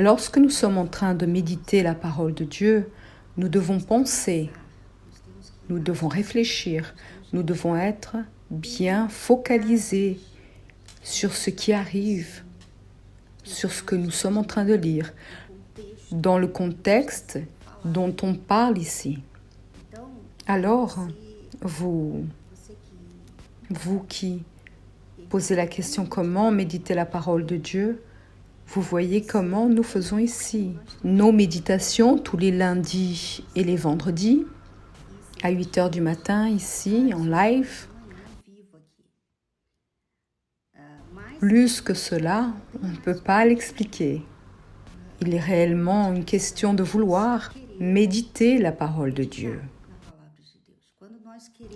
Lorsque nous sommes en train de méditer la parole de Dieu, nous devons penser, nous devons réfléchir, nous devons être bien focalisés sur ce qui arrive, sur ce que nous sommes en train de lire, dans le contexte dont on parle ici. Alors, vous qui posez la question comment méditer la parole de Dieu, vous voyez comment nous faisons ici. Nos méditations tous les lundis et les vendredis, à 8h du matin, ici, en live. Plus que cela, on ne peut pas l'expliquer. Il est réellement une question de vouloir méditer la parole de Dieu.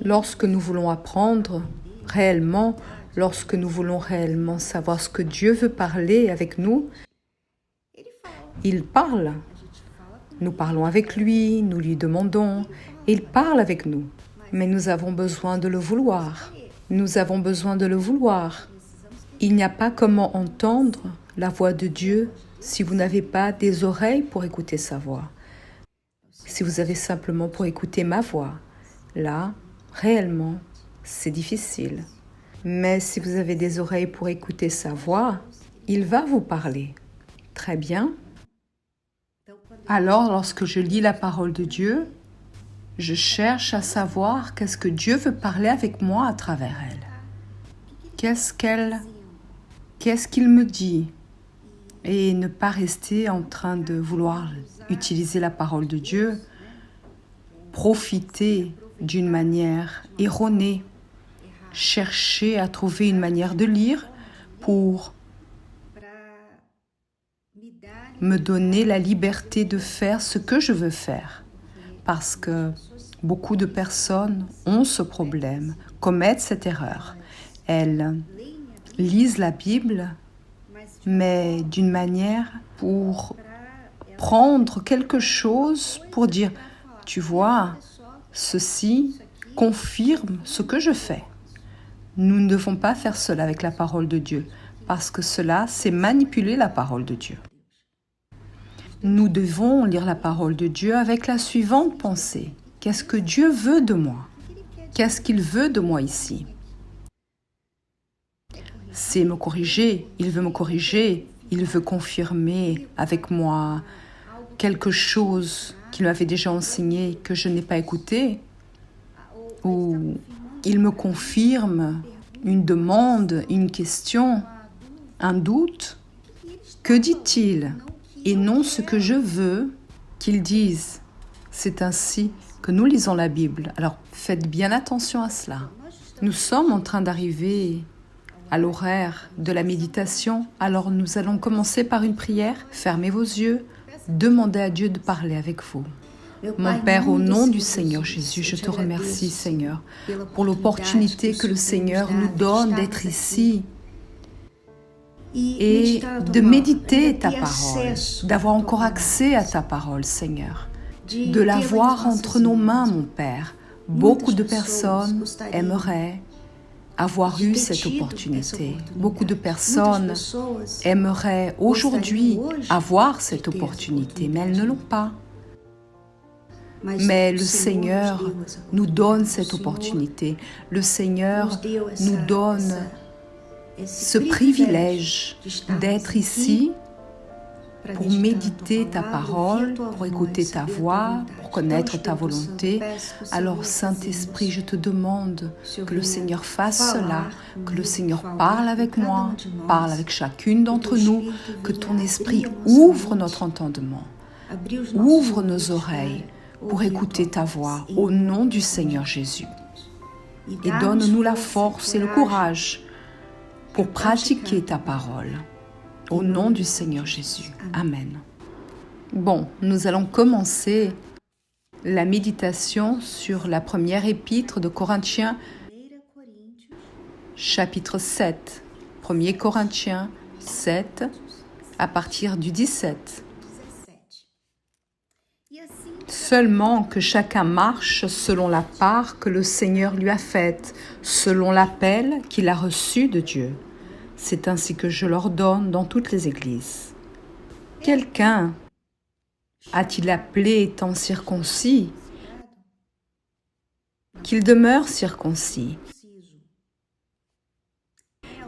Lorsque nous voulons apprendre réellement, lorsque nous voulons réellement savoir ce que Dieu veut parler avec nous, il parle. Nous parlons avec lui, nous lui demandons, et il parle avec nous. Mais nous avons besoin de le vouloir. Nous avons besoin de le vouloir. Il n'y a pas comment entendre la voix de Dieu si vous n'avez pas des oreilles pour écouter sa voix. Si vous avez simplement pour écouter ma voix, là, réellement, c'est difficile. Mais si vous avez des oreilles pour écouter sa voix, il va vous parler. Très bien. Alors, lorsque je lis la parole de Dieu, je cherche à savoir qu'est-ce que Dieu veut parler avec moi à travers elle. Qu'est-ce qu'il me dit? Et ne pas rester en train de vouloir utiliser la parole de Dieu, profiter d'une manière erronée, chercher à trouver une manière de lire pour me donner la liberté de faire ce que je veux faire. Parce que beaucoup de personnes ont ce problème, commettent cette erreur. Elles lisent la Bible, mais d'une manière pour prendre quelque chose pour dire « Tu vois, ceci confirme ce que je fais ». Nous ne devons pas faire cela avec la parole de Dieu, parce que cela, c'est manipuler la parole de Dieu. Nous devons lire la parole de Dieu avec la suivante pensée. Qu'est-ce que Dieu veut de moi? Qu'est-ce qu'il veut de moi ici? C'est me corriger, il veut me corriger, il veut confirmer avec moi quelque chose qu'il m'avait déjà enseigné que je n'ai pas écouté, ou il me confirme une demande, une question, un doute. Que dit-il? Et non ce que je veux qu'il dise. C'est ainsi que nous lisons la Bible. Alors faites bien attention à cela. Nous sommes en train d'arriver à l'horaire de la méditation. Alors nous allons commencer par une prière. Fermez vos yeux. Demandez à Dieu de parler avec vous. Mon Père, au nom du Seigneur Jésus, je te remercie, Seigneur, pour l'opportunité que le Seigneur nous donne d'être ici et de méditer ta parole, d'avoir encore accès à ta parole, Seigneur, de l'avoir entre nos mains, mon Père. Beaucoup de personnes aimeraient avoir eu cette opportunité. Beaucoup de personnes aimeraient aujourd'hui avoir cette opportunité, mais elles ne l'ont pas. Mais le Seigneur nous donne cette opportunité. Le Seigneur nous donne ce privilège d'être ici pour méditer ta parole, pour écouter ta voix, pour connaître ta volonté. Alors, Saint-Esprit, je te demande que le Seigneur fasse cela, que le Seigneur parle avec moi, parle avec chacune d'entre nous, que ton Esprit ouvre notre entendement, ouvre nos oreilles pour écouter ta voix au nom du Seigneur Jésus. Et donne-nous la force et le courage pour pratiquer ta parole. Au nom du Seigneur Jésus. Amen. Bon, nous allons commencer la méditation sur la première épître de Corinthiens, chapitre 7. 1er Corinthiens 7, à partir du 17. Seulement que chacun marche selon la part que le Seigneur lui a faite, selon l'appel qu'il a reçu de Dieu. C'est ainsi que je l'ordonne dans toutes les églises. Quelqu'un a-t-il appelé étant circoncis qu'il demeure circoncis?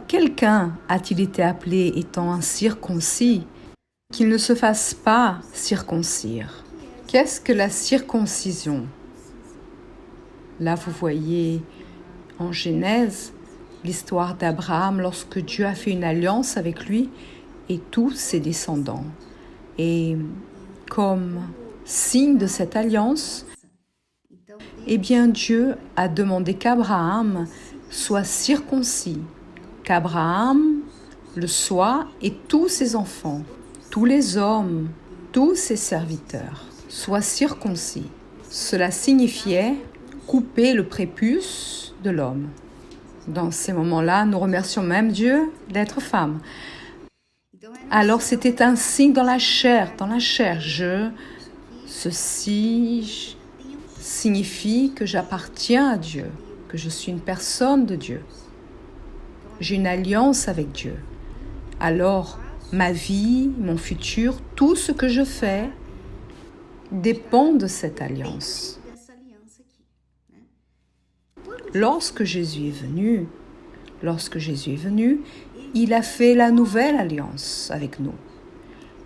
Quelqu'un a-t-il été appelé étant incirconcis qu'il ne se fasse pas circoncire? Qu'est-ce que la circoncision? Là, vous voyez en Genèse l'histoire d'Abraham lorsque Dieu a fait une alliance avec lui et tous ses descendants. Et comme signe de cette alliance, eh bien Dieu a demandé qu'Abraham soit circoncis, qu'Abraham le soit et tous ses enfants, tous les hommes, tous ses serviteurs soient circoncis. Cela signifiait couper le prépuce de l'homme. Dans ces moments-là, nous remercions même Dieu d'être femme. Alors c'était un signe dans la chair. Ceci signifie que j'appartiens à Dieu, que je suis une personne de Dieu. J'ai une alliance avec Dieu. Alors, ma vie, mon futur, tout ce que je fais dépend de cette alliance. Lorsque Jésus est venu, il a fait la nouvelle alliance avec nous.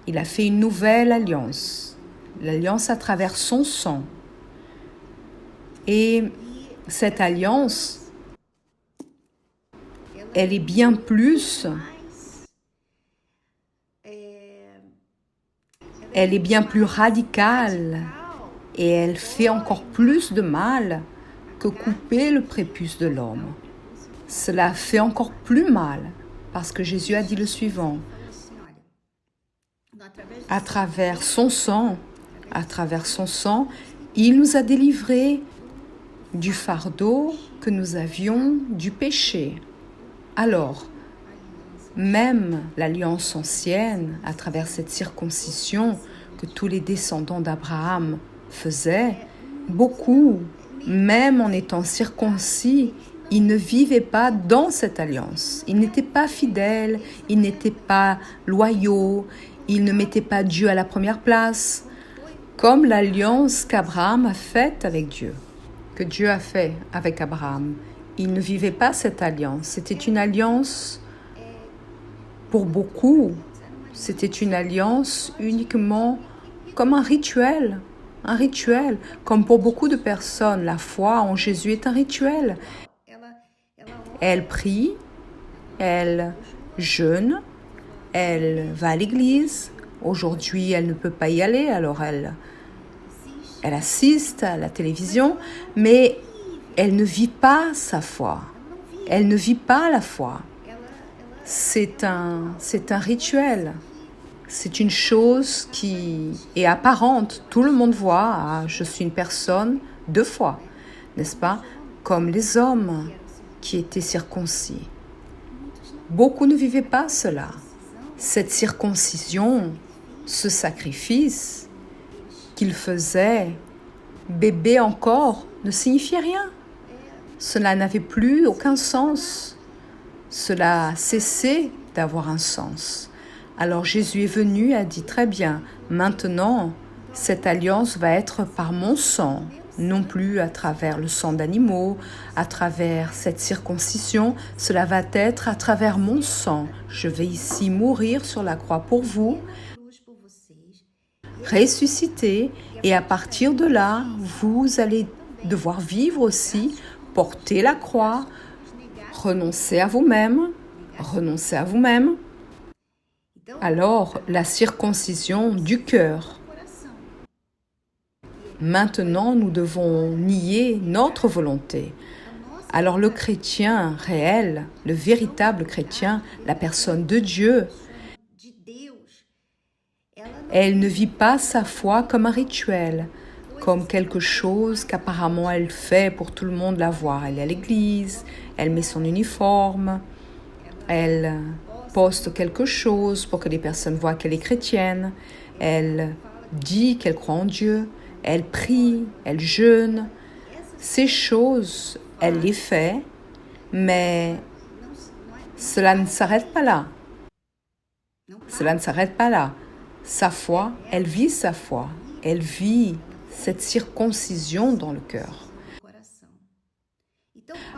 Il a fait une nouvelle alliance, l'alliance à travers son sang. Et cette alliance, elle est bien plus, elle est bien plus radicale et elle fait encore plus de mal que couper le prépuce de l'homme. Cela fait encore plus mal parce que Jésus a dit le suivant: à travers son sang, il nous a délivrés du fardeau que nous avions du péché. Alors, même l'alliance ancienne, à travers cette circoncision que tous les descendants d'Abraham faisaient, beaucoup, même en étant circoncis, ils ne vivaient pas dans cette alliance. Ils n'étaient pas fidèles, ils n'étaient pas loyaux, ils ne mettaient pas Dieu à la première place, comme l'alliance qu'Abraham a faite avec Dieu, que Dieu a fait avec Abraham. Ils ne vivaient pas cette alliance. C'était une alliance pour beaucoup. C'était une alliance uniquement comme un rituel, comme pour beaucoup de personnes. La foi en Jésus est un rituel. Elle prie, elle jeûne, elle va à l'église. Aujourd'hui, elle ne peut pas y aller, alors elle assiste à la télévision, mais elle ne vit pas sa foi. Elle ne vit pas la foi. C'est un rituel. C'est une chose qui est apparente. Tout le monde voit, ah, je suis une personne de foi, n'est-ce pas? Comme les hommes qui étaient circoncis. Beaucoup ne vivaient pas cela. Cette circoncision, ce sacrifice qu'ils faisaient, bébé encore, ne signifiait rien. Cela n'avait plus aucun sens. Cela a cessé d'avoir un sens. Alors Jésus est venu et a dit, très bien, maintenant, cette alliance va être par mon sang, non plus à travers le sang d'animaux, à travers cette circoncision, cela va être à travers mon sang. Je vais ici mourir sur la croix pour vous, ressusciter, et à partir de là, vous allez devoir vivre aussi, porter la croix, renoncer à vous-même. Alors, la circoncision du cœur. Maintenant, nous devons nier notre volonté. Alors le chrétien réel, le véritable chrétien, la personne de Dieu, elle ne vit pas sa foi comme un rituel, comme quelque chose qu'apparemment elle fait pour tout le monde la voir. Elle est à l'église, elle met son uniforme, elle poste quelque chose pour que les personnes voient qu'elle est chrétienne, elle dit qu'elle croit en Dieu, elle prie, elle jeûne. Ces choses, elle les fait, mais cela ne s'arrête pas là. sa foi, elle vit sa foi, elle vit cette circoncision dans le cœur.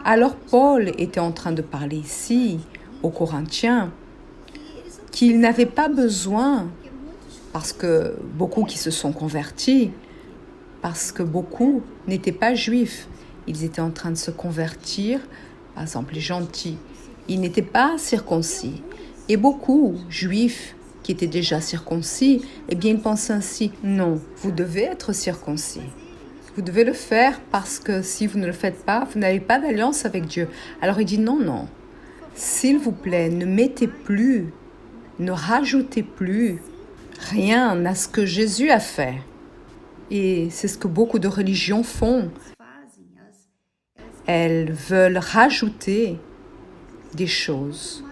Alors Paul était en train de parler ici aux Corinthiens qu'ils n'avaient pas besoin, parce que beaucoup qui se sont convertis, parce que beaucoup n'étaient pas juifs, ils étaient en train de se convertir, par exemple les gentils, ils n'étaient pas circoncis. Et beaucoup juifs qui étaient déjà circoncis, eh bien ils pensaient ainsi, non, vous devez être circoncis. Vous devez le faire parce que si vous ne le faites pas, vous n'avez pas d'alliance avec Dieu. Alors il dit non, non. S'il vous plaît, ne mettez plus, ne rajoutez plus rien à ce que Jésus a fait. Et c'est ce que beaucoup de religions font. Elles veulent rajouter des choses.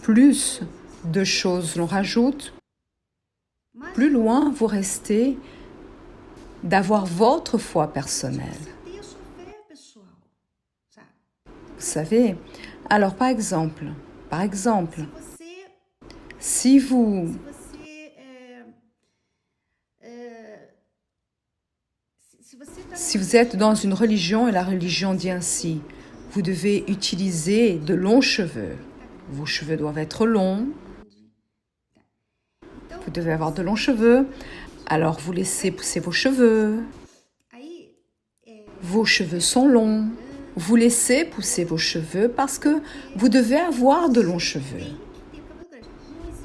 Plus de choses l'on rajoute, plus loin vous restez d'avoir votre foi personnelle. Vous savez, alors par exemple, si vous êtes dans une religion et la religion dit ainsi, vous devez utiliser de longs cheveux. Vos cheveux doivent être longs. Vous devez avoir de longs cheveux. Alors vous laissez pousser vos cheveux. Vos cheveux sont longs. Vous laissez pousser vos cheveux parce que vous devez avoir de longs cheveux.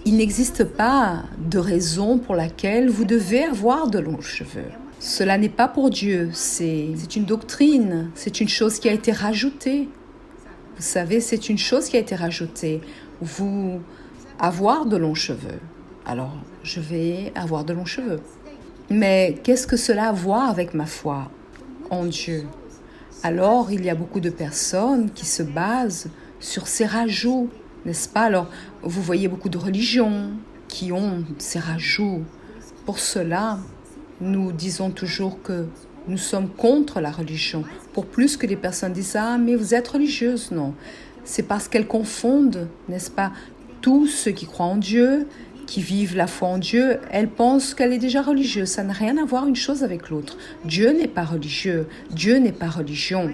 Il n'existe pas de raison pour laquelle vous devez avoir de longs cheveux. Cela n'est pas pour Dieu, c'est une doctrine, c'est une chose qui a été rajoutée. Vous savez, c'est une chose qui a été rajoutée. Vous avoir de longs cheveux. Alors, je vais avoir de longs cheveux. Mais qu'est-ce que cela a à voir avec ma foi en Dieu? Alors, il y a beaucoup de personnes qui se basent sur ces rajouts, n'est-ce pas? Alors, vous voyez beaucoup de religions qui ont ces rajouts. Pour cela, nous disons toujours que nous sommes contre la religion. Pour plus que les personnes disent « Ah, mais vous êtes religieuse », non. C'est parce qu'elles confondent, n'est-ce pas, tous ceux qui croient en Dieu, qui vivent la foi en Dieu, elles pensent qu'elle est déjà religieuse. Ça n'a rien à voir une chose avec l'autre. Dieu n'est pas religieux, Dieu n'est pas religion.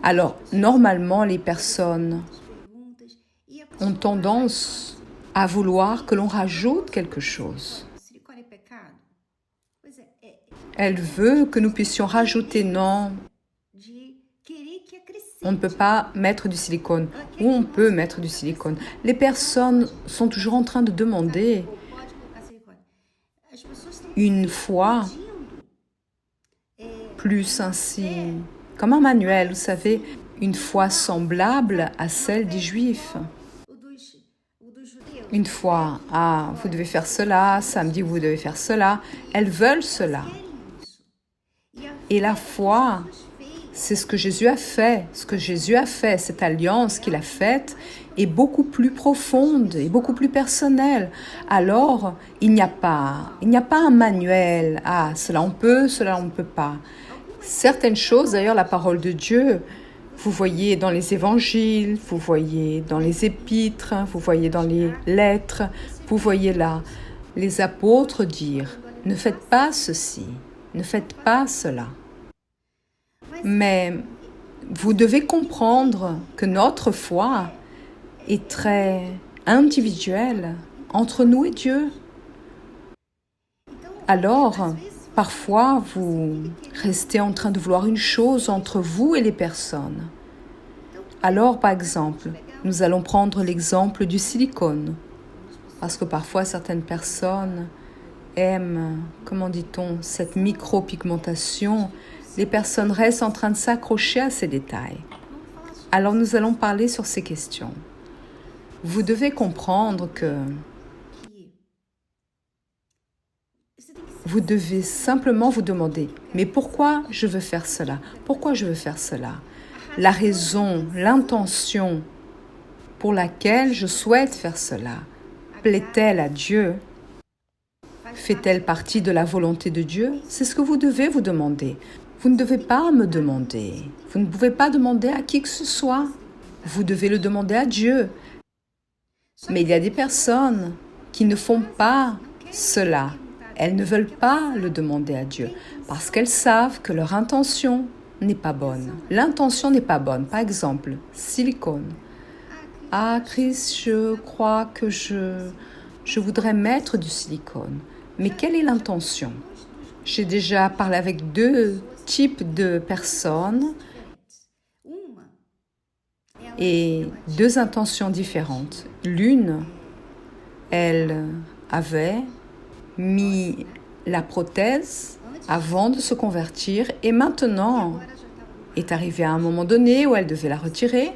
Alors, normalement, les personnes ont tendance à vouloir que l'on rajoute quelque chose. Elle veut que nous puissions rajouter, non, on ne peut pas mettre du silicone, ou on peut mettre du silicone. Les personnes sont toujours en train de demander une foi plus ainsi, comme un manuel, vous savez, une foi semblable à celle des Juifs. Une foi, ah, vous devez faire cela, samedi vous devez faire cela. Elles veulent cela. Et la foi, c'est ce que Jésus a fait. Ce que Jésus a fait, cette alliance qu'il a faite, est beaucoup plus profonde et beaucoup plus personnelle. Alors, il n'y a pas un manuel. Ah, cela on peut, cela on ne peut pas. Certaines choses, d'ailleurs, la parole de Dieu, vous voyez dans les évangiles, vous voyez dans les épîtres, vous voyez dans les lettres, vous voyez là les apôtres dire « Ne faites pas ceci, ne faites pas cela ». Mais vous devez comprendre que notre foi est très individuelle entre nous et Dieu. Alors, parfois, vous restez en train de vouloir une chose entre vous et les personnes. Alors, par exemple, nous allons prendre l'exemple du silicone. Parce que parfois, certaines personnes aiment, comment dit-on, cette micropigmentation. Les personnes restent en train de s'accrocher à ces détails. Alors, nous allons parler sur ces questions. Vous devez comprendre que vous devez simplement vous demander « Mais pourquoi je veux faire cela? Pourquoi je veux faire cela ?» La raison, l'intention pour laquelle je souhaite faire cela, plaît-elle à Dieu? Fait-elle partie de la volonté de Dieu? C'est ce que vous devez vous demander. Vous ne devez pas me demander. Vous ne pouvez pas demander à qui que ce soit. Vous devez le demander à Dieu. Mais il y a des personnes qui ne font pas cela. Elles ne veulent pas le demander à Dieu parce qu'elles savent que leur intention n'est pas bonne. L'intention n'est pas bonne. Par exemple, silicone. Ah, Chris, je crois que je voudrais mettre du silicone. Mais quelle est l'intention? J'ai déjà parlé avec 2 types de personnes et 2 intentions différentes. L'une, elle avait mis la prothèse avant de se convertir et maintenant est arrivée à un moment donné où elle devait la retirer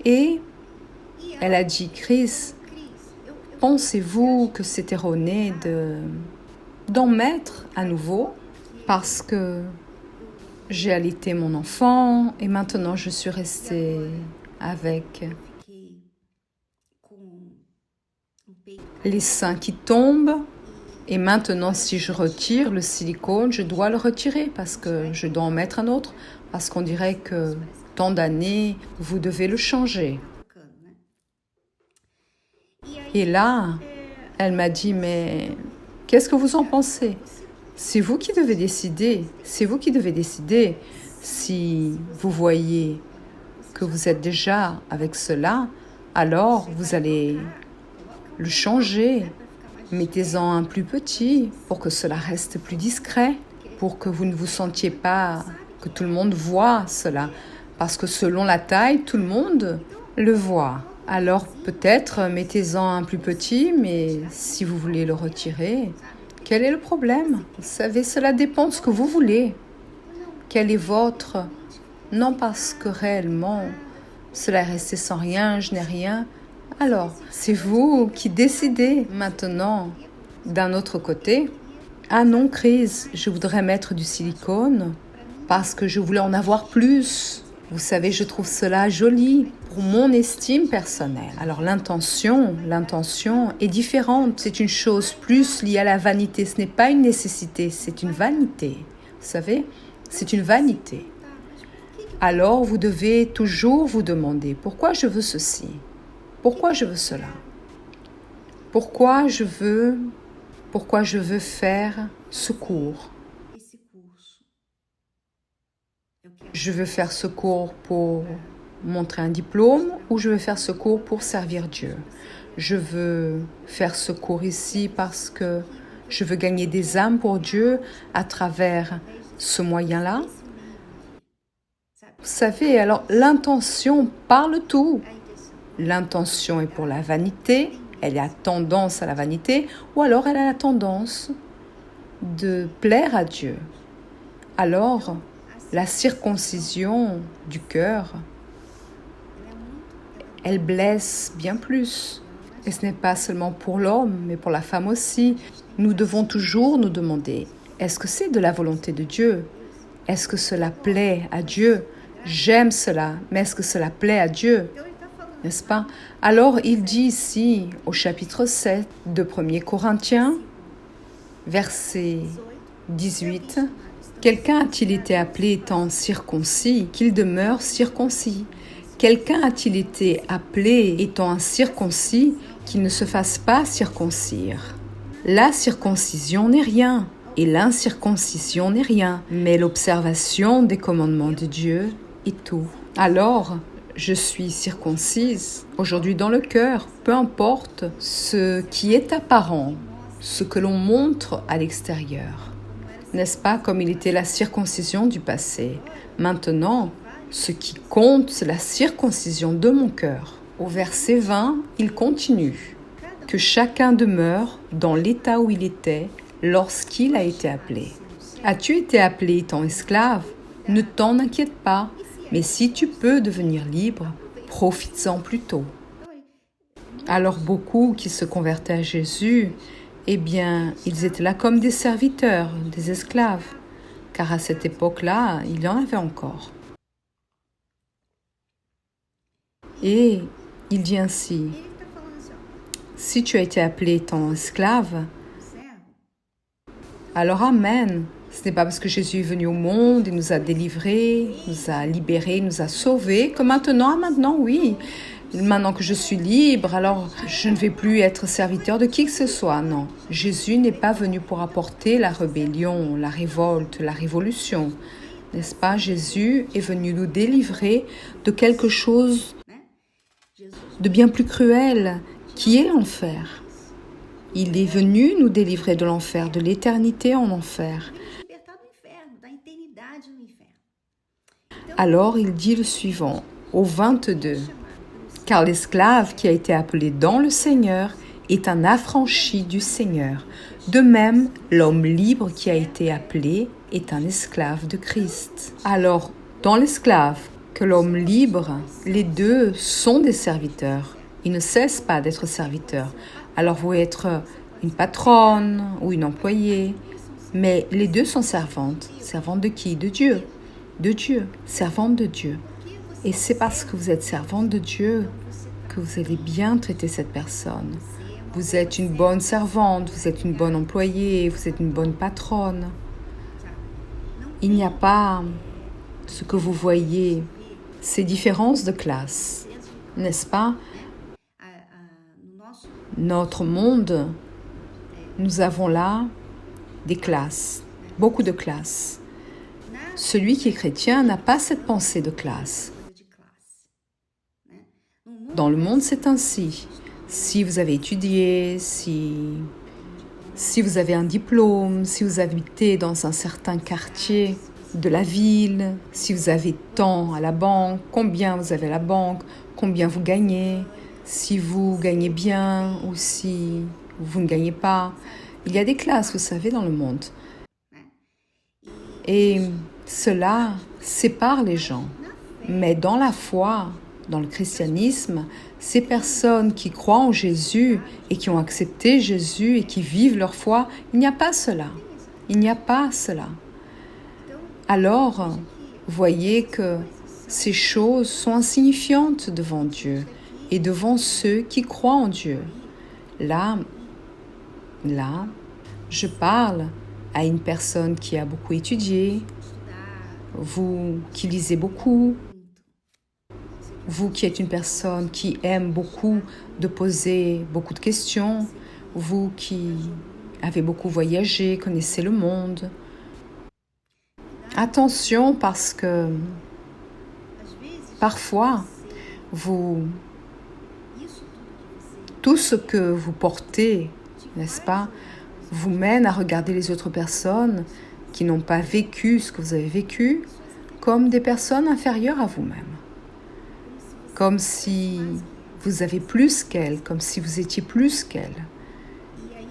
et elle a dit, Chris, pensez-vous que c'est erroné d'en mettre à nouveau parce que j'ai allaité mon enfant et maintenant je suis restée avec les seins qui tombent et maintenant si je retire le silicone, je dois le retirer parce que je dois en mettre un autre parce qu'on dirait que tant d'années, vous devez le changer. Et là, elle m'a dit, mais qu'est-ce que vous en pensez? C'est vous qui devez décider. C'est vous qui devez décider si vous voyez que vous êtes déjà avec cela, alors vous allez le changer. Mettez-en un plus petit pour que cela reste plus discret, pour que vous ne vous sentiez pas que tout le monde voit cela. Parce que selon la taille, tout le monde le voit. Alors peut-être mettez-en un plus petit, mais si vous voulez le retirer, quel est le problème? Vous savez, cela dépend de ce que vous voulez. Quel est votre? Non parce que réellement, cela est resté sans rien, je n'ai rien. Alors, c'est vous qui décidez maintenant. D'un autre côté, ah non, Chris, je voudrais mettre du silicone parce que je voulais en avoir plus. Vous savez, je trouve cela joli pour mon estime personnelle. Alors l'intention est différente. C'est une chose plus liée à la vanité. Ce n'est pas une nécessité, c'est une vanité. Vous savez, c'est une vanité. Alors vous devez toujours vous demander, pourquoi je veux ceci? Pourquoi je veux cela? Pourquoi je veux faire ce cours? Je veux faire ce cours pour montrer un diplôme ou je veux faire ce cours pour servir Dieu? Je veux faire ce cours ici parce que je veux gagner des âmes pour Dieu à travers ce moyen-là. Vous savez, alors l'intention parle tout. L'intention est pour la vanité, elle a tendance à la vanité, ou alors elle a la tendance de plaire à Dieu. Alors, la circoncision du cœur, elle blesse bien plus. Et ce n'est pas seulement pour l'homme, mais pour la femme aussi. Nous devons toujours nous demander, est-ce que c'est de la volonté de Dieu? Est-ce que cela plaît à Dieu? J'aime cela, mais est-ce que cela plaît à Dieu? N'est-ce pas? Alors il dit ici, au chapitre 7 de 1 Corinthiens, verset 18, « Quelqu'un a-t-il été appelé étant circoncis, qu'il demeure circoncis? Quelqu'un a-t-il été appelé étant incirconcis, qu'il ne se fasse pas circoncire? La circoncision n'est rien, et l'incirconcision n'est rien, mais l'observation des commandements de Dieu est tout. » Alors, je suis circoncise aujourd'hui dans le cœur, peu importe ce qui est apparent, ce que l'on montre à l'extérieur. N'est-ce pas comme il était la circoncision du passé? Maintenant, ce qui compte, c'est la circoncision de mon cœur. Au verset 20, il continue. Que chacun demeure dans l'état où il était lorsqu'il a été appelé. As-tu été appelé étant esclave? Ne t'en inquiète pas, mais si tu peux devenir libre, profites-en plutôt. Alors beaucoup qui se convertaient à Jésus, eh bien, ils étaient là comme des serviteurs, des esclaves, car à cette époque-là, il y en avait encore. Et il dit ainsi, si tu as été appelé étant esclave, alors amen. Ce n'est pas parce que Jésus est venu au monde, il nous a délivrés, nous a libérés, nous a sauvés, que maintenant, oui. Maintenant que je suis libre, alors je ne vais plus être serviteur de qui que ce soit. Non, Jésus n'est pas venu pour apporter la rébellion, la révolte, la révolution. N'est-ce pas? Jésus est venu nous délivrer de quelque chose de bien plus cruel, qui est l'enfer. Il est venu nous délivrer de l'enfer, de l'éternité en enfer. Alors il dit le suivant, au 22. Car l'esclave qui a été appelé dans le Seigneur est un affranchi du Seigneur. De même, l'homme libre qui a été appelé est un esclave de Christ. Alors, dans l'esclave que l'homme libre, les deux sont des serviteurs. Ils ne cessent pas d'être serviteurs. Alors, vous pouvez être une patronne ou une employée, mais les deux sont servantes. Servantes de qui? De Dieu. De Dieu. Servantes de Dieu. Et c'est parce que vous êtes servante de Dieu que vous allez bien traiter cette personne. Vous êtes une bonne servante, vous êtes une bonne employée, vous êtes une bonne patronne. Il n'y a pas ce que vous voyez, ces différences de classe, n'est-ce pas? Notre monde, nous avons là des classes, beaucoup de classes. Celui qui est chrétien n'a pas cette pensée de classe. Dans le monde, c'est ainsi. Si vous avez étudié, si vous avez un diplôme, si vous habitez dans un certain quartier de la ville, si vous avez tant à la banque, combien vous avez à la banque, combien vous gagnez, si vous gagnez bien ou si vous ne gagnez pas. Il y a des classes, vous savez, dans le monde. Et cela sépare les gens. Mais dans la foi, dans le christianisme, ces personnes qui croient en Jésus et qui ont accepté Jésus et qui vivent leur foi, il n'y a pas cela. Il n'y a pas cela. Alors, voyez que ces choses sont insignifiantes devant Dieu et devant ceux qui croient en Dieu. Là, je parle à une personne qui a beaucoup étudié, vous qui lisez beaucoup, vous qui êtes une personne qui aime beaucoup de poser beaucoup de questions, vous qui avez beaucoup voyagé, connaissez le monde. Attention parce que parfois, tout ce que vous portez, n'est-ce pas, vous mène à regarder les autres personnes qui n'ont pas vécu ce que vous avez vécu comme des personnes inférieures à vous-même. Comme si vous avez plus qu'elles, comme si vous étiez plus qu'elles.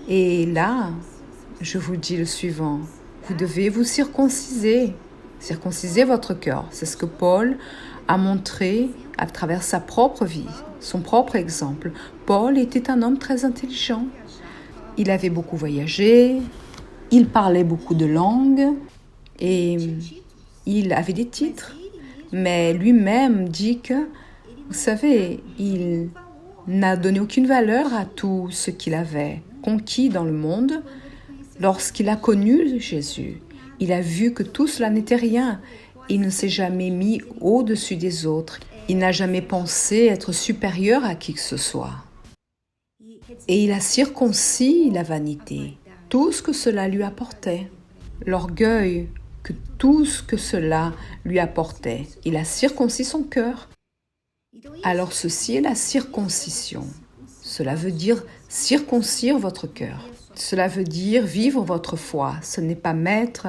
Et là, je vous dis le suivant, vous devez vous circonciser votre cœur. C'est ce que Paul a montré à travers sa propre vie, son propre exemple. Paul était un homme très intelligent. Il avait beaucoup voyagé, il parlait beaucoup de langues et il avait des titres. Mais lui-même dit que, vous savez, il n'a donné aucune valeur à tout ce qu'il avait conquis dans le monde lorsqu'il a connu Jésus. Il a vu que tout cela n'était rien. Il ne s'est jamais mis au-dessus des autres. Il n'a jamais pensé être supérieur à qui que ce soit. Et il a circoncis la vanité, tout ce que cela lui apportait, l'orgueil, que tout ce que cela lui apportait. Il a circoncis son cœur. Alors ceci est la circoncision. Cela veut dire circoncire votre cœur. Cela veut dire vivre votre foi. Ce n'est pas mettre,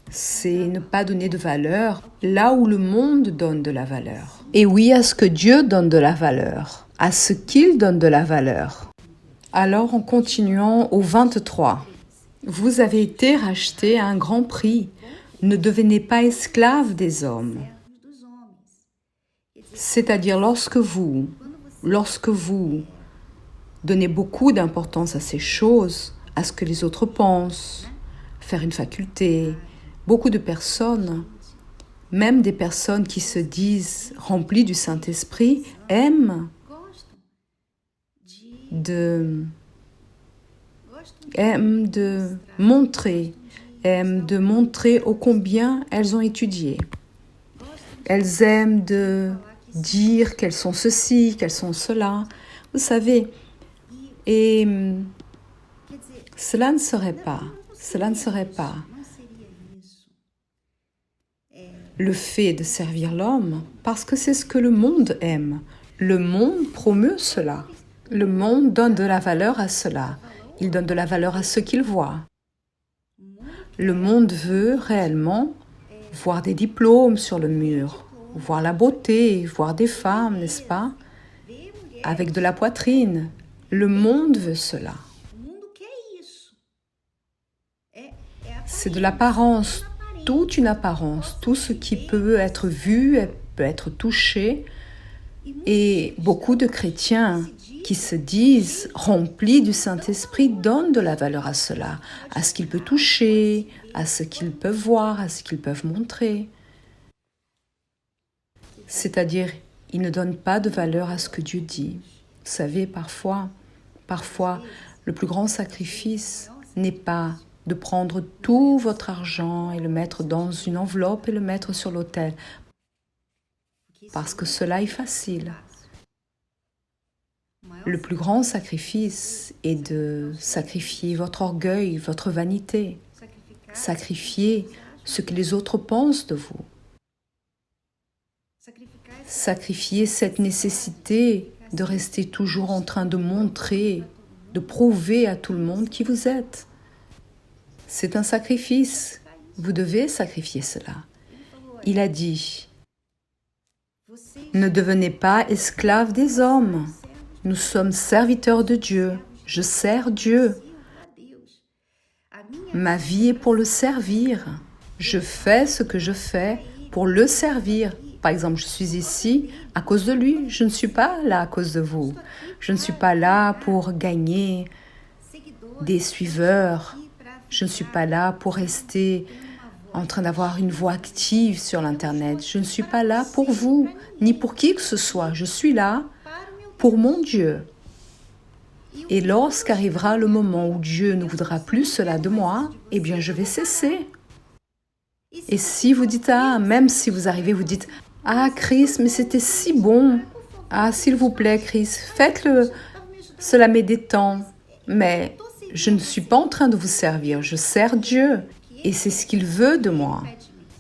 c'est ne pas donner de valeur là où le monde donne de la valeur. Et oui, à ce que Dieu donne de la valeur, à ce qu'il donne de la valeur. Alors, en continuant au 23, vous avez été rachetés à un grand prix. Ne devenez pas esclaves des hommes. C'est-à-dire lorsque vous donnez beaucoup d'importance à ces choses, à ce que les autres pensent, faire une faculté, beaucoup de personnes, même des personnes qui se disent remplies du Saint-Esprit, aiment de montrer ô combien elles ont étudié. Elles aiment de dire qu'elles sont ceci, qu'elles sont cela. Vous savez, et cela ne serait pas le fait de servir l'homme, parce que c'est ce que le monde aime. Le monde promeut cela. Le monde donne de la valeur à cela. Il donne de la valeur à ce qu'il voit. Le monde veut réellement voir des diplômes sur le mur, voir la beauté, voir des femmes, n'est-ce pas, avec de la poitrine. Le monde veut cela. C'est de l'apparence, toute une apparence, tout ce qui peut être vu, peut être touché. Et beaucoup de chrétiens qui se disent remplis du Saint-Esprit donnent de la valeur à cela, à ce qu'ils peuvent toucher, à ce qu'ils peuvent voir, à ce qu'ils peuvent montrer. C'est-à-dire, ils ne donnent pas de valeur à ce que Dieu dit. Vous savez, parfois, le plus grand sacrifice n'est pas de prendre tout votre argent et le mettre dans une enveloppe et le mettre sur l'autel, parce que cela est facile. Le plus grand sacrifice est de sacrifier votre orgueil, votre vanité, sacrifier ce que les autres pensent de vous, sacrifier cette nécessité de rester toujours en train de montrer, de prouver à tout le monde qui vous êtes. C'est un sacrifice. Vous devez sacrifier cela. Il a dit, ne devenez pas esclaves des hommes. Nous sommes serviteurs de Dieu. Je sers Dieu. Ma vie est pour le servir. Je fais ce que je fais pour le servir. Par exemple, je suis ici à cause de lui. Je ne suis pas là à cause de vous. Je ne suis pas là pour gagner des suiveurs. Je ne suis pas là pour rester en train d'avoir une voix active sur l'Internet. Je ne suis pas là pour vous, ni pour qui que ce soit. Je suis là pour mon Dieu. Et lorsqu'arrivera le moment où Dieu ne voudra plus cela de moi, eh bien je vais cesser. Et si vous dites, même si vous arrivez, vous dites, Chris, mais c'était si bon. S'il vous plaît, Chris, faites-le. Cela met des temps. Mais je ne suis pas en train de vous servir, je sers Dieu. Et c'est ce qu'il veut de moi.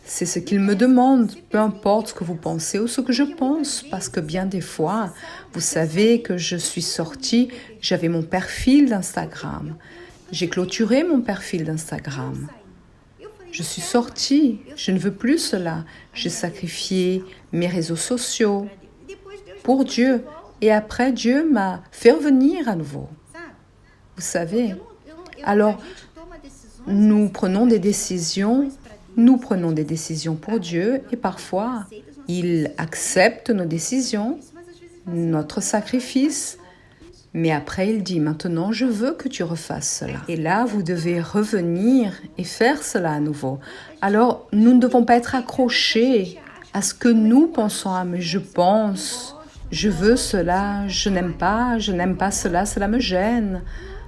C'est ce qu'il me demande, peu importe ce que vous pensez ou ce que je pense. Parce que bien des fois, vous savez que je suis sortie, j'avais mon perfil d'Instagram. J'ai clôturé mon perfil d'Instagram. Je suis sortie, je ne veux plus cela. J'ai sacrifié mes réseaux sociaux pour Dieu. Et après, Dieu m'a fait revenir à nouveau. Vous savez, alors nous prenons des décisions pour Dieu et parfois il accepte nos décisions, notre sacrifice, mais après il dit maintenant je veux que tu refasses cela. Et là vous devez revenir et faire cela à nouveau. Alors nous ne devons pas être accrochés à ce que nous pensons, mais je pense, je veux cela, je n'aime pas cela, cela me gêne.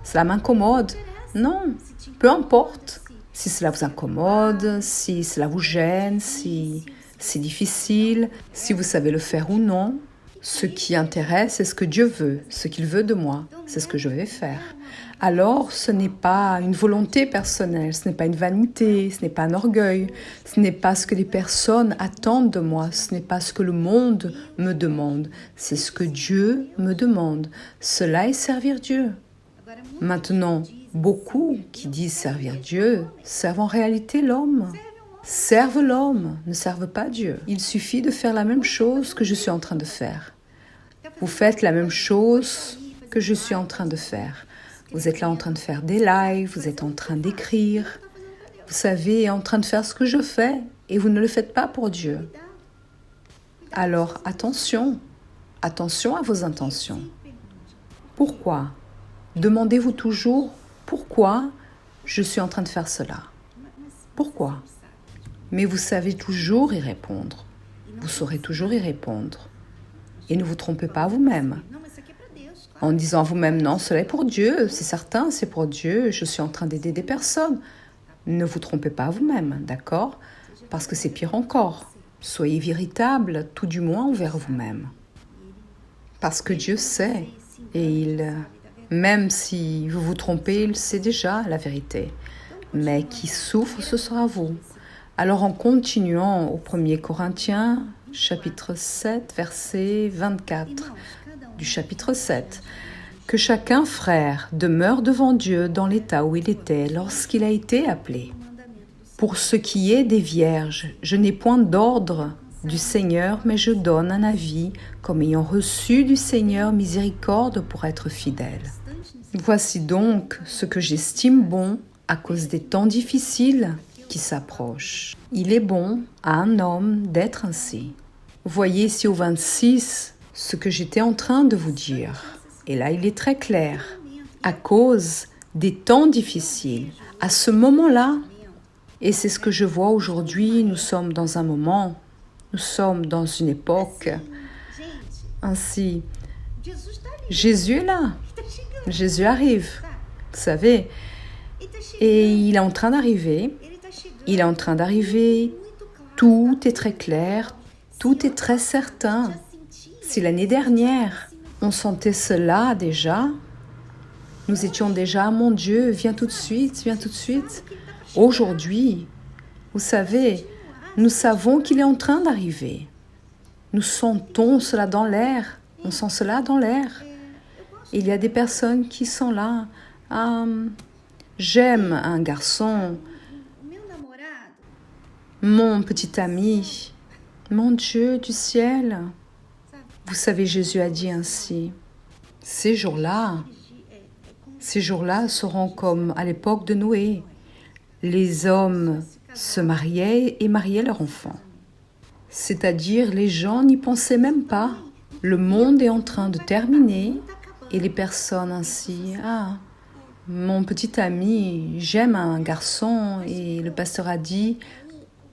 Cela m'incommode. Non, peu importe si cela vous incommode, si cela vous gêne, si c'est difficile, si vous savez le faire ou non. Ce qui intéresse, c'est ce que Dieu veut, ce qu'il veut de moi, c'est ce que je vais faire. Alors, ce n'est pas une volonté personnelle, ce n'est pas une vanité, ce n'est pas un orgueil, ce n'est pas ce que les personnes attendent de moi, ce n'est pas ce que le monde me demande, c'est ce que Dieu me demande. Cela est servir Dieu. Maintenant, beaucoup qui disent servir Dieu servent en réalité l'homme. Servent l'homme, ne servent pas Dieu. Il suffit de faire la même chose que je suis en train de faire. Vous faites la même chose que je suis en train de faire. Vous êtes là en train de faire des lives, vous êtes en train d'écrire. Vous savez, en train de faire ce que je fais et vous ne le faites pas pour Dieu. Alors, attention à vos intentions. Pourquoi ? Demandez-vous toujours pourquoi je suis en train de faire cela. Pourquoi ? Mais vous savez toujours y répondre. Vous saurez toujours y répondre. Et ne vous trompez pas vous-même. En disant à vous-même, non, cela est pour Dieu, c'est certain, c'est pour Dieu, je suis en train d'aider des personnes. Ne vous trompez pas vous-même, d'accord ? Parce que c'est pire encore. Soyez véritable, tout du moins envers vous-même. Parce que Dieu sait, et même si vous vous trompez, il sait déjà la vérité. Mais qui souffre, ce sera vous. Alors en continuant au 1er Corinthiens, chapitre 7, verset 24 du chapitre 7, que chacun, frère, demeure devant Dieu dans l'état où il était lorsqu'il a été appelé. Pour ce qui est des vierges, je n'ai point d'ordre du Seigneur, mais je donne un avis comme ayant reçu du Seigneur miséricorde pour être fidèle. Voici donc ce que j'estime bon à cause des temps difficiles qui s'approchent. Il est bon à un homme d'être ainsi. Voyez ici au 26 ce que j'étais en train de vous dire. Et là, il est très clair. À cause des temps difficiles, à ce moment-là, et c'est ce que je vois aujourd'hui, nous sommes dans un moment, nous sommes dans une époque ainsi. Jésus est là, Jésus arrive, vous savez, et il est en train d'arriver, tout est très clair, tout est très certain. Si l'année dernière, on sentait cela déjà, nous étions déjà, mon Dieu, viens tout de suite. Aujourd'hui, vous savez, nous savons qu'il est en train d'arriver. Nous sentons cela dans l'air. On sent cela dans l'air. Il y a des personnes qui sont là. J'aime un garçon, mon petit ami, mon Dieu du ciel. Vous savez, Jésus a dit ainsi. Ces jours-là seront comme à l'époque de Noé. Les hommes se mariaient et mariaient leurs enfants. C'est-à-dire, les gens n'y pensaient même pas. Le monde est en train de terminer et les personnes ainsi, mon petit ami, j'aime un garçon et le pasteur a dit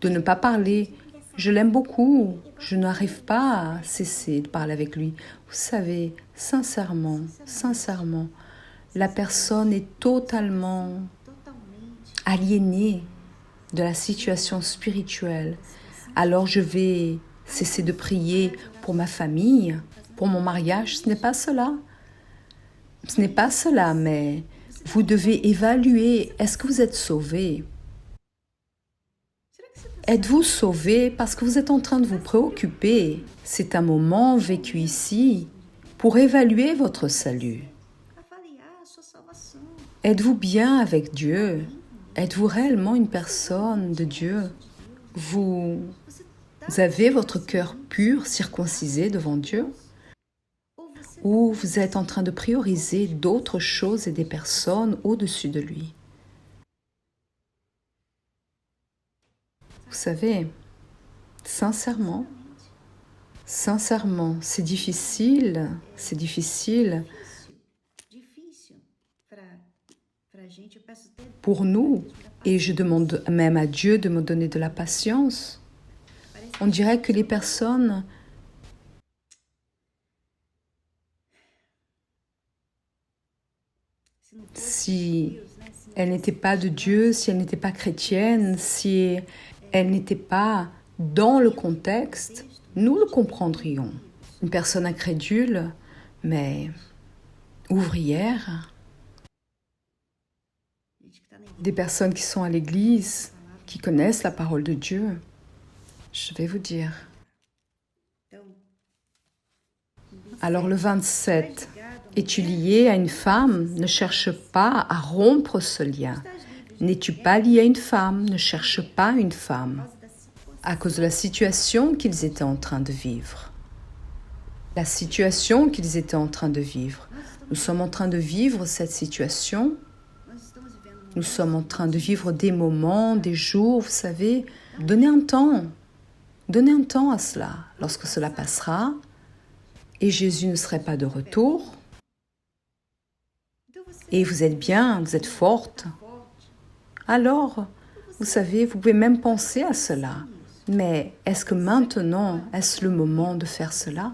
de ne pas parler. Je l'aime beaucoup, je n'arrive pas à cesser de parler avec lui. Vous savez, sincèrement, la personne est totalement aliénée de la situation spirituelle. Alors je vais cesser de prier pour ma famille, pour mon mariage. Ce n'est pas cela. Mais vous devez évaluer, est-ce que vous êtes sauvé? Êtes-vous sauvé parce que vous êtes en train de vous préoccuper? C'est un moment vécu ici pour évaluer votre salut. Êtes-vous bien avec Dieu? Êtes-vous réellement une personne de Dieu? Vous avez votre cœur pur, circoncisé devant Dieu? Ou vous êtes en train de prioriser d'autres choses et des personnes au-dessus de lui? Vous savez, sincèrement, c'est difficile. Pour nous, et je demande même à Dieu de me donner de la patience. On dirait que les personnes si elles n'étaient pas de Dieu, si elles n'étaient pas chrétiennes, si elles n'étaient pas dans le contexte, nous le comprendrions. Une personne incrédule, mais ouvrière, des personnes qui sont à l'église, qui connaissent la parole de Dieu, je vais vous dire. Alors le 27, es-tu lié à une femme? Ne cherche pas à rompre ce lien. N'es-tu pas lié à une femme? Ne cherche pas une femme. À cause de la situation qu'ils étaient en train de vivre. Nous sommes en train de vivre cette situation. Nous sommes en train de vivre des moments, des jours, vous savez. Donnez un temps à cela. Lorsque cela passera, et Jésus ne serait pas de retour, et vous êtes bien, vous êtes forte, alors, vous savez, vous pouvez même penser à cela. Mais est-ce que maintenant, est-ce le moment de faire cela?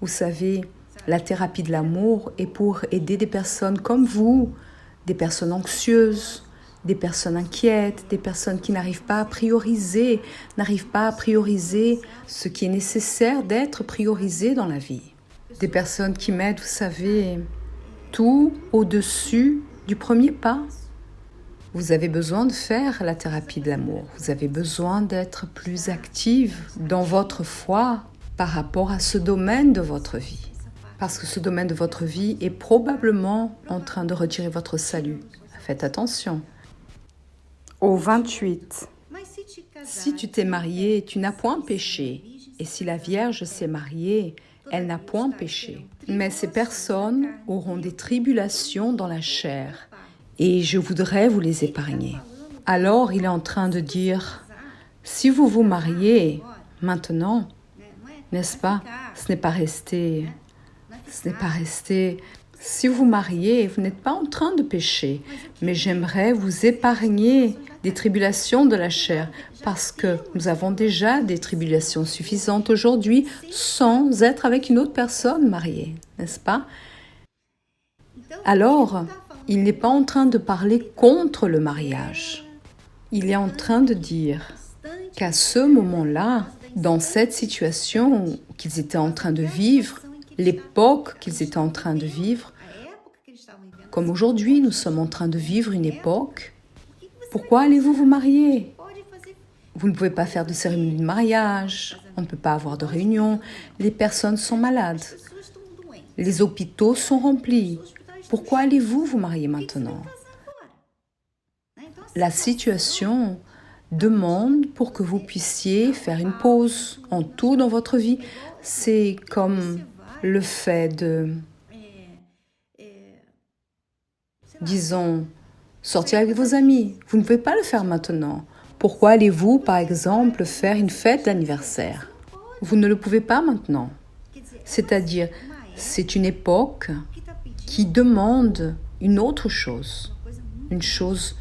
Vous savez, la thérapie de l'amour est pour aider des personnes comme vous, des personnes anxieuses, des personnes inquiètes, des personnes qui n'arrivent pas à prioriser ce qui est nécessaire d'être priorisé dans la vie. Des personnes qui mettent, vous savez, tout au-dessus du premier pas. Vous avez besoin de faire la thérapie de l'amour. Vous avez besoin d'être plus active dans votre foi par rapport à ce domaine de votre vie. Parce que ce domaine de votre vie est probablement en train de retirer votre salut. Faites attention. Au 28. Si tu t'es marié, tu n'as point péché. Et si la Vierge s'est mariée, elle n'a point péché. Mais ces personnes auront des tribulations dans la chair. Et je voudrais vous les épargner. Alors il est en train de dire, si vous vous mariez maintenant, n'est-ce pas, ce n'est pas resté. Si vous mariez, vous n'êtes pas en train de pécher, mais j'aimerais vous épargner des tribulations de la chair, parce que nous avons déjà des tribulations suffisantes aujourd'hui sans être avec une autre personne mariée, n'est-ce pas? Alors, il n'est pas en train de parler contre le mariage. Il est en train de dire qu'à ce moment-là, dans cette situation qu'ils étaient en train de vivre, l'époque qu'ils étaient en train de vivre, comme aujourd'hui nous sommes en train de vivre une époque, pourquoi allez-vous vous marier? Vous ne pouvez pas faire de cérémonie de mariage, on ne peut pas avoir de réunion, les personnes sont malades, les hôpitaux sont remplis. Pourquoi allez-vous vous marier maintenant? La situation demande pour que vous puissiez faire une pause en tout dans votre vie. C'est comme le fait de, disons, sortir avec vos amis. Vous ne pouvez pas le faire maintenant. Pourquoi allez-vous, par exemple, faire une fête d'anniversaire? Vous ne le pouvez pas maintenant. C'est-à-dire, c'est une époque qui demande une autre chose, une chose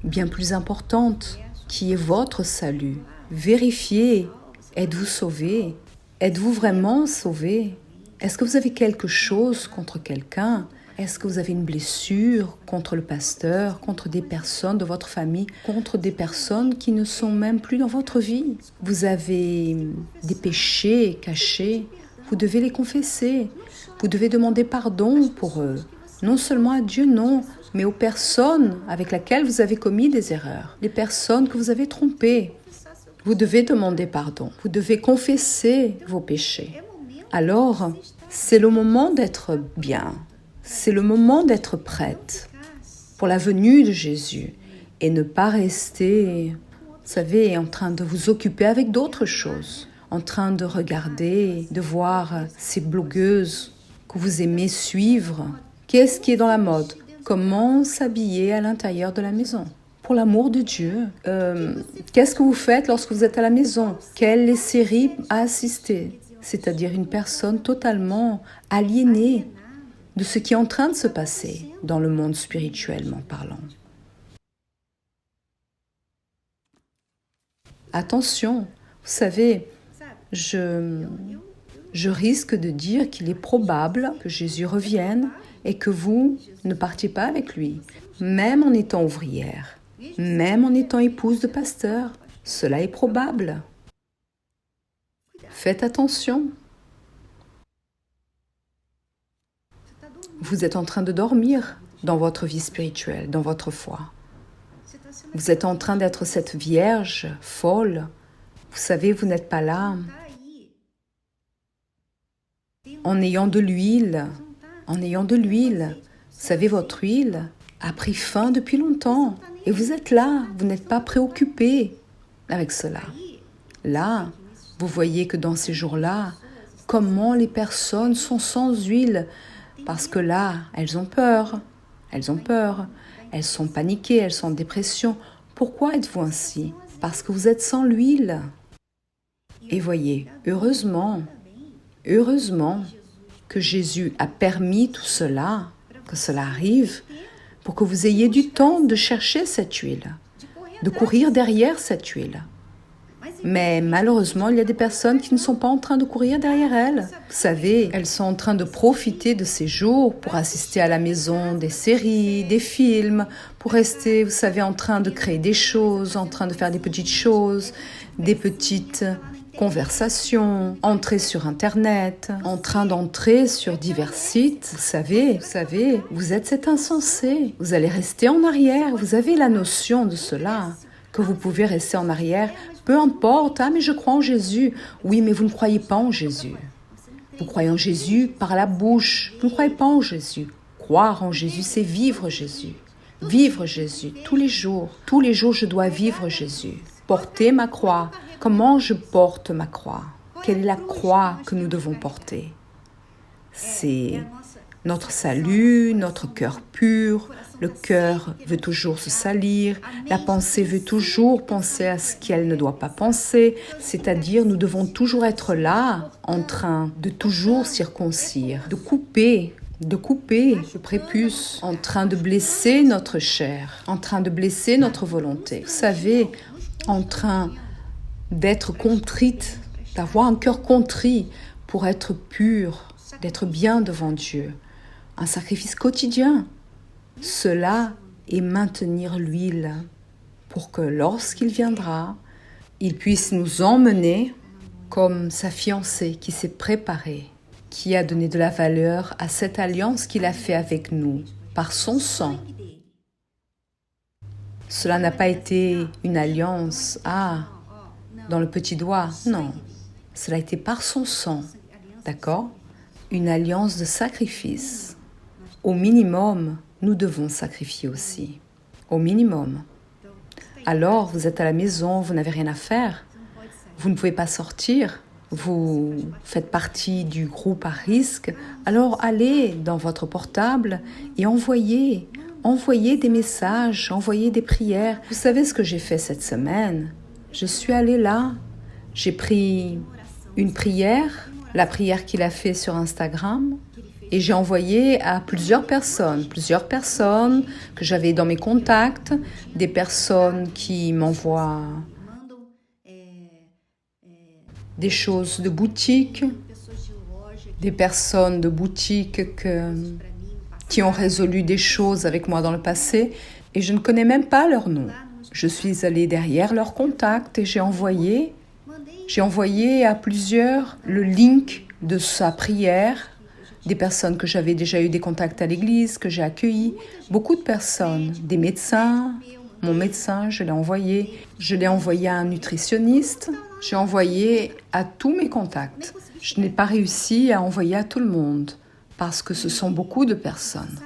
bien plus importante, qui est votre salut. Vérifiez, êtes-vous sauvé? Êtes-vous vraiment sauvé? Est-ce que vous avez quelque chose contre quelqu'un? Est-ce que vous avez une blessure contre le pasteur, contre des personnes de votre famille, contre des personnes qui ne sont même plus dans votre vie? Vous avez des péchés cachés, vous devez les confesser. Vous devez demander pardon pour eux. Non seulement à Dieu, non, mais aux personnes avec lesquelles vous avez commis des erreurs, les personnes que vous avez trompées. Vous devez demander pardon. Vous devez confesser vos péchés. Alors, c'est le moment d'être bien. C'est le moment d'être prête pour la venue de Jésus et ne pas rester, vous savez, en train de vous occuper avec d'autres choses, en train de regarder, de voir ces blogueuses que vous aimez suivre. Qu'est-ce qui est dans la mode? Comment s'habiller à l'intérieur de la maison? Pour l'amour de Dieu, qu'est-ce que vous faites lorsque vous êtes à la maison? Quelles séries à assister? C'est-à-dire une personne totalement aliénée de ce qui est en train de se passer dans le monde spirituellement parlant. Attention, vous savez, je risque de dire qu'il est probable que Jésus revienne et que vous ne partiez pas avec lui, même en étant ouvrière, même en étant épouse de pasteur. Cela est probable. Faites attention. Vous êtes en train de dormir dans votre vie spirituelle, dans votre foi. Vous êtes en train d'être cette vierge folle. Vous savez, vous n'êtes pas là en ayant de l'huile. Vous savez, votre huile a pris fin depuis longtemps. Et vous êtes là, vous n'êtes pas préoccupé avec cela. Là, vous voyez que dans ces jours-là, comment les personnes sont sans huile. Parce que là, elles ont peur. Elles sont paniquées, elles sont en dépression. Pourquoi êtes-vous ainsi? Parce que vous êtes sans l'huile. Et voyez, heureusement que Jésus a permis tout cela, que cela arrive, pour que vous ayez du temps de chercher cette huile, de courir derrière cette huile. Mais malheureusement, il y a des personnes qui ne sont pas en train de courir derrière elles. Vous savez, elles sont en train de profiter de ces jours pour assister à la maison des séries, des films, pour rester, vous savez, en train de créer des choses, en train de faire des petites choses, des petites conversations, entrer sur Internet, en train d'entrer sur divers sites. Vous savez, vous êtes cet insensé. Vous allez rester en arrière. Vous avez la notion de cela, que vous pouvez rester en arrière. Peu importe, mais je crois en Jésus. Oui, mais vous ne croyez pas en Jésus. Vous croyez en Jésus par la bouche. Vous ne croyez pas en Jésus. Croire en Jésus, c'est vivre Jésus. Vivre Jésus tous les jours. Tous les jours, je dois vivre Jésus. Porter ma croix. Comment je porte ma croix? Quelle est la croix que nous devons porter? C'est notre salut, notre cœur pur. Le cœur veut toujours se salir. La pensée veut toujours penser à ce qu'elle ne doit pas penser. C'est-à-dire, nous devons toujours être là, en train de toujours circoncire, de couper le prépuce, en train de blesser notre chair, en train de blesser notre volonté. Vous savez, en train d'être contrite, d'avoir un cœur contrit pour être pur, d'être bien devant Dieu. Un sacrifice quotidien. Cela est maintenir l'huile pour que lorsqu'il viendra, il puisse nous emmener comme sa fiancée qui s'est préparée, qui a donné de la valeur à cette alliance qu'il a fait avec nous par son sang. Cela n'a pas été une alliance, dans le petit doigt, non. Cela a été par son sang, d'accord? Une alliance de sacrifice. Au minimum, nous devons sacrifier aussi. Au minimum. Alors, vous êtes à la maison, vous n'avez rien à faire. Vous ne pouvez pas sortir. Vous faites partie du groupe à risque. Alors, allez dans votre portable et envoyez des messages, envoyez des prières. Vous savez ce que j'ai fait cette semaine? Je suis allée là. J'ai pris une prière, la prière qu'il a fait sur Instagram, et j'ai envoyé à plusieurs personnes que j'avais dans mes contacts, des personnes qui m'envoient des choses de boutique, des personnes de boutique qui ont résolu des choses avec moi dans le passé, et je ne connais même pas leur nom. Je suis allée derrière leurs contacts et j'ai envoyé à plusieurs le link de sa prière, des personnes que j'avais déjà eu des contacts à l'église, que j'ai accueillis, beaucoup de personnes, des médecins, mon médecin, je l'ai envoyé à un nutritionniste, j'ai envoyé à tous mes contacts. Je n'ai pas réussi à envoyer à tout le monde parce que ce sont beaucoup de personnes.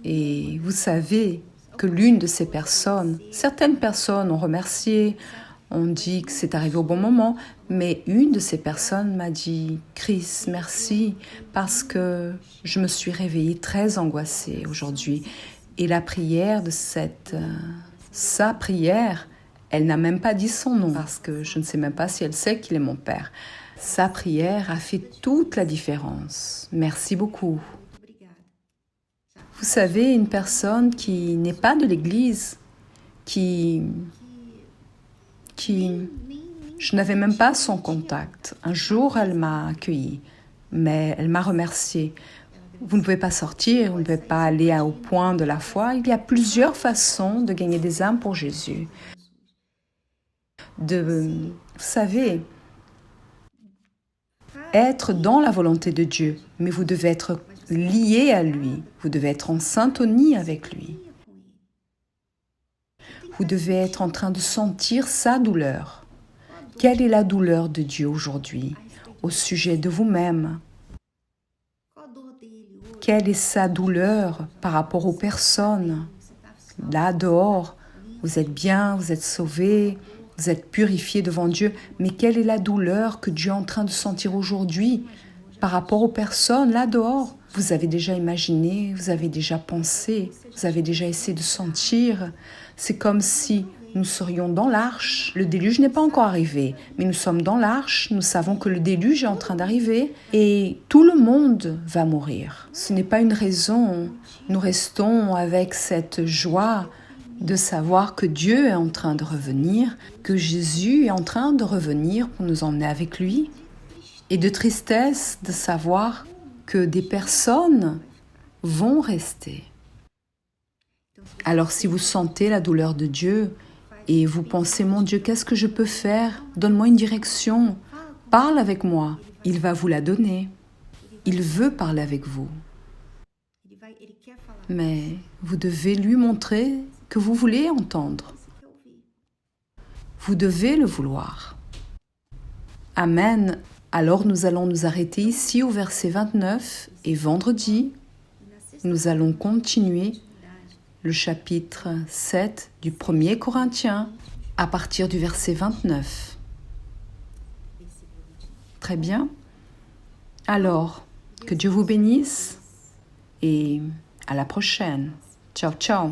Et vous savez que l'une de ces personnes, certaines personnes ont remercié, on dit que c'est arrivé au bon moment, mais une de ces personnes m'a dit « Chris, merci, parce que je me suis réveillée très angoissée aujourd'hui. » Et la prière de sa prière, elle n'a même pas dit son nom, parce que je ne sais même pas si elle sait qu'il est mon père. Sa prière a fait toute la différence. Merci beaucoup. Vous savez, une personne qui n'est pas de l'église, je n'avais même pas son contact. Un jour, elle m'a accueillie, mais elle m'a remerciée. Vous ne pouvez pas sortir, vous ne pouvez pas aller au point de la foi. Il y a plusieurs façons de gagner des âmes pour Jésus. Vous savez, être dans la volonté de Dieu, mais vous devez être lié à lui. Vous devez être en syntonie avec lui. Vous devez être en train de sentir sa douleur. Quelle est la douleur de Dieu aujourd'hui au sujet de vous-même? Quelle est sa douleur par rapport aux personnes? Là, dehors, vous êtes bien, vous êtes sauvés, vous êtes purifiés devant Dieu, mais quelle est la douleur que Dieu est en train de sentir aujourd'hui par rapport aux personnes là dehors? Vous avez déjà imaginé, vous avez déjà pensé, vous avez déjà essayé de sentir. C'est comme si nous serions dans l'arche. Le déluge n'est pas encore arrivé, mais nous sommes dans l'arche. Nous savons que le déluge est en train d'arriver et tout le monde va mourir. Ce n'est pas une raison. Nous restons avec cette joie de savoir que Dieu est en train de revenir, que Jésus est en train de revenir pour nous emmener avec lui, et de tristesse de savoir que des personnes vont rester. Alors si vous sentez la douleur de Dieu et vous pensez, mon Dieu, qu'est-ce que je peux faire? Donne-moi une direction, parle avec moi, il va vous la donner. Il veut parler avec vous. Mais vous devez lui montrer que vous voulez entendre. Vous devez le vouloir. Amen. Alors nous allons nous arrêter ici au verset 29 et vendredi, nous allons continuer le chapitre 7 du 1er Corinthiens à partir du verset 29. Très bien. Alors, que Dieu vous bénisse et à la prochaine. Ciao, ciao.